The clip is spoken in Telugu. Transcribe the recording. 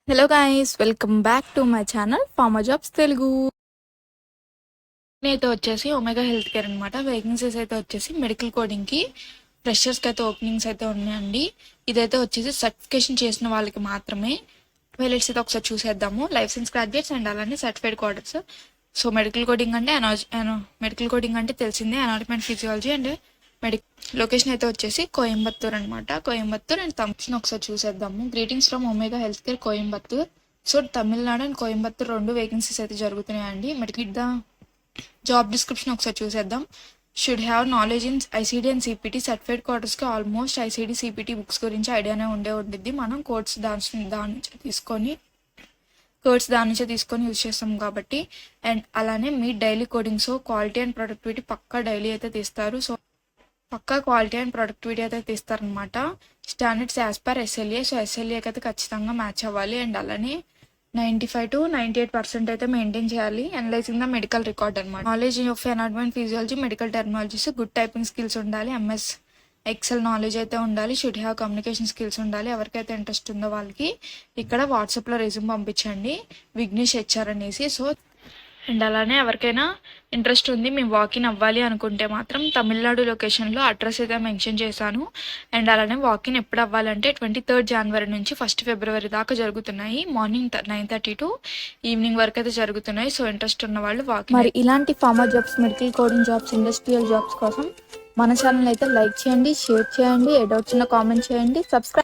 Hello guys, welcome back to my channel pharma jobs Telugu. అయితే వచ్చేసి ఒమేగా హెల్త్ కేర్ అనమాట. వేకెన్సీస్ అయితే వచ్చేసి మెడికల్ కోడింగ్కి ఫ్రెషర్స్కి అయితే ఓపెనింగ్స్ అయితే ఉన్నాయండి. ఇదైతే వచ్చేసి సర్టిఫికేషన్ చేసిన వాళ్ళకి మాత్రమే. హైలైట్స్ అయితే ఒకసారి చూసేద్దాము. లైసెన్స్ గ్రాడ్యుయేట్స్ అండ్ అలానే certified coders. So medical coding అంటే మెడికల్ కోడింగ్ అంటే తెలిసిందే, anatomy and physiology and location అయితే వచ్చేసి కోయంబత్తూర్ అనమాట. కోయంబత్తూర్ అండ్ తమిళ ఒకసారి చూసేద్దాము. Greetings from omega health care Coimbatore. So Tamil Nadu and Coimbatore రెండు వేకెన్సీస్ అయితే జరుగుతున్నాయండి. మెడికల్ ద జాబ్ డిస్క్రిప్షన్ ఒకసారి చూసేద్దాం. Should have knowledge in ICD and CPT. Certified క్వార్టర్స్కి ఆల్మోస్ట్ ఐసీడీ సిపిటీ బుక్స్ గురించి ఐడియానే ఉంటుంది. మనం కోర్స్ దాని నుంచి తీసుకొని యూజ్ చేస్తాం కాబట్టి. అండ్ అలానే మీ daily coding, so quality and productivity పక్కా డైలీ అయితే తీస్తారు. సో పక్కా క్వాలిటీ అండ్ ప్రొడక్టివిటీ అయితే తీస్తారనమాట. Standards as per SLA. So ఎస్ఎల్ఏకి అయితే ఖచ్చితంగా మ్యాచ్ అవ్వాలి. అండ్ అలానే 95 to 98% అయితే మెయింటైన్ చేయాలి. అనలైజింగ్ ద మెడికల్ రికార్డ్ అనమాట. Knowledge of anatomy and physiology, medical terminologies, good typing skills ఉండాలి. ఎంఎస్ ఎక్సెల్ నాలెడ్జ్ అయితే ఉండాలి. షుడ్ హ్యావ్ కమ్యూనికేషన్ స్కిల్స్ ఉండాలి. ఎవరికైతే ఇంట్రెస్ట్ ఉందో వాళ్ళకి ఇక్కడ వాట్సాప్లో రెజ్యూమ్ పంపించండి, విఘ్నేష్ హెచ్ఆర్ అనేసి. సో అండ్ అలానే ఎవరికైనా ఇంట్రెస్ట్ ఉంది, మేము వాకిన్ అవ్వాలి అనుకుంటే మాత్రం తమిళనాడు లొకేషన్లో అడ్రస్ అయితే మెన్షన్ చేశాను. అండ్ అలానే వాకిన్ ఎప్పుడు అవ్వాలంటే 23rd January నుంచి 1st February దాకా జరుగుతున్నాయి. మార్నింగ్ 9:30 to ఈవినింగ్ వరకు అయితే జరుగుతున్నాయి. సో ఇంట్రెస్ట్ ఉన్న వాళ్ళు వాకిన్. మరి ఇలాంటి pharma jobs, medical coding jobs, industrial jobs కోసం మన ఛానల్ అయితే లైక్ చేయండి, షేర్ చేయండి, ఏ డౌట్స్ ఉన్నా కామెంట్ చేయండి, సబ్స్క్రైబ్